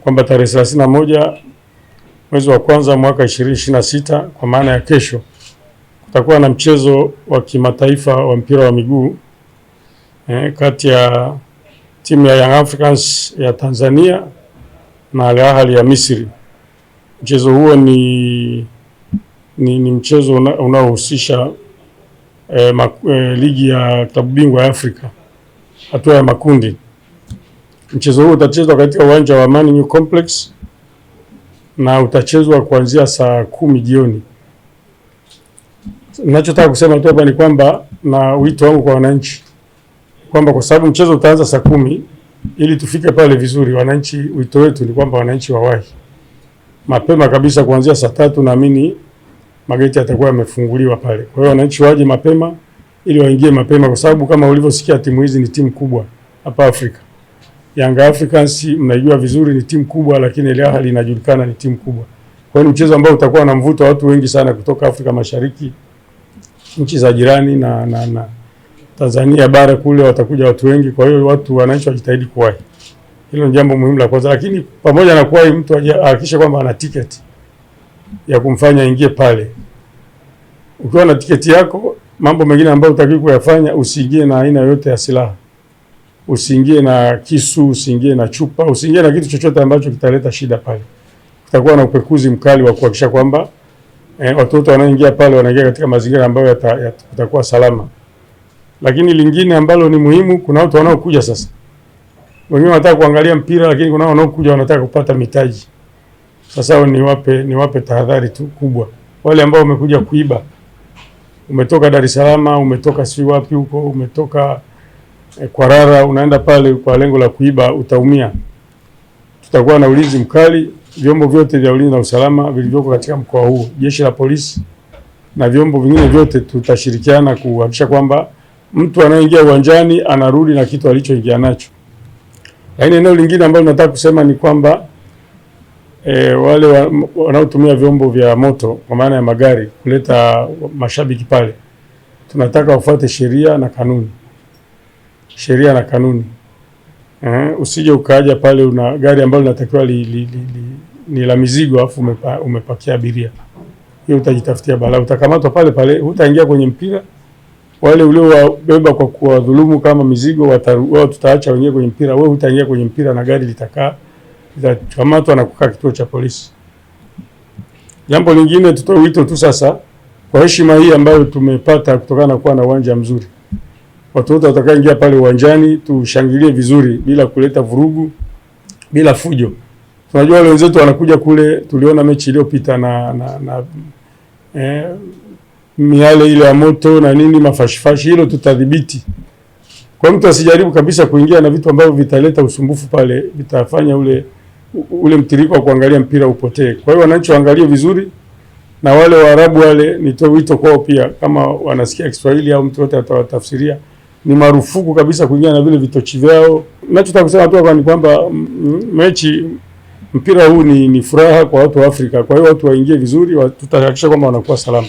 kwamba tarehe 31 mwezi wa kwanza mwaka 2026 kwa maana ya kesho kutakuwa na mchezo wa kimataifa wa mpira wa miguu kati ya timu ya Young Africans ya Tanzania na Al Ahly ya Misri. Mchezo huo ni mchezo unaohusisha ligi ya klabu bingwa ya Afrika hatua ya makundi. Mchezo huo utachezwa katika uwanja wa Amani New Complex na utachezwa kuanzia saa 10 jioni. Ninachotaka kusema tu hapa ni kwamba, na wito wangu kwa wananchi kwamba kwa sababu mchezo utaanza saa 10 ili tufike pale vizuri, wananchi, wito wetu ni kwamba wananchi wawahi mapema kabisa kuanzia saa 3, naamini mageti yatakuwa yamefunguliwa pale. Kwa hiyo wananchi waje mapema ili waingie mapema, kwa sababu kama ulivyosikia timu hizi ni timu kubwa hapa Afrika. Young Africans mnajua vizuri ni timu kubwa, lakini Al Ahly inajulikana ni timu kubwa. Kwa hiyo mchezo ambao utakuwa na mvuto wa watu wengi sana kutoka Afrika Mashariki, nchi za jirani na Tanzania bara kule watakuja watu wengi. Kwa hiyo wananchi wajitahidi kuwahi. Hilo ni jambo muhimu la kwanza, lakini pamoja na kuwahi, mtu ahakikishe kwamba ana tiketi ya kumfanya ingie pale. Ukiwa na tiketi yako, mambo mengine ambayo utakiwa kuyafanya, usiingie na aina yoyote ya silaha. Usiingie na kisu, usiingie na chupa, usiingie na kitu chochote ambacho kitaleta shida pale. Kutakuwa na upekuzi mkali wa kuhakikisha kwamba watoto wanaoingia pale wanaingia katika mazingira ambayo yatakuwa salama. Lakini lingine ambalo ni muhimu, kuna watu wanaokuja sasa. Wengine wanataka kuangalia mpira, lakini kuna wanaokuja wanataka kupata mitaji. Sasa niwape tahadhari tu kubwa. Wale ambao wamekuja kuiba, umetoka Dar es Salaam, umetoka si wapi huko, umetoka Kwarara, unaenda pale kwa lengo la kuiba, utaumia. Tutakuwa na ulinzi mkali, vyombo vyote vya ulinzi na usalama vilivyoko katika mkoa huu, jeshi la polisi na vyombo vingine vyote, tutashirikiana kuhakikisha kwamba mtu anaingia uwanjani anarudi na kitu alichoingia nacho. Lakini eneo lingine ambalo nataka kusema ni kwamba wale wanaotumia vyombo vya moto kwa maana ya magari kuleta mashabiki pale, tunataka wafuate sheria na kanuni. Sheria na kanuni. Usije ukaja pale una gari ambalo linatakiwa ni la mizigo afu umepakia abiria. Hiyo utajitafutia balaa, utakamatwa pale pale, hutaingia kwenye mpira. Wale uliowabeba kwa kuwadhulumu kama mizigo wao tutaacha wenyewe kwenye mpira, wewe hutaingia kwenye mpira na gari litakamatwa na kukaa kituo cha polisi. Jambo lingine, tutoe wito tu sasa kwa heshima hii ambayo tumepata kutokana na kuwa na uwanja mzuri. Watu wote watakaoingia pale uwanjani tushangilie vizuri bila kuleta vurugu, bila fujo. Tunajua wale wenzetu wanakuja kule, tuliona mechi iliyopita na miale ile ya moto na nini, mafashifashi, hilo tutadhibiti. Kwa mtu asijaribu kabisa kuingia na vitu ambavyo vitaleta usumbufu pale, vitafanya ule mtiriko wa kuangalia mpira upotee. Kwa hiyo wananchi waangalie vizuri, na wale Waarabu wale nitoe wito kwao pia, kama wanasikia Kiswahili au mtu yote atawatafsiria, ni marufuku kabisa kuingia na vile vitochi vyao. Ninachotaka kusema tu ni kwamba mpira huu ni furaha kwa watu wa Afrika. Kwa hiyo watu waingie vizuri, tutahakikisha kwamba wanakuwa salama.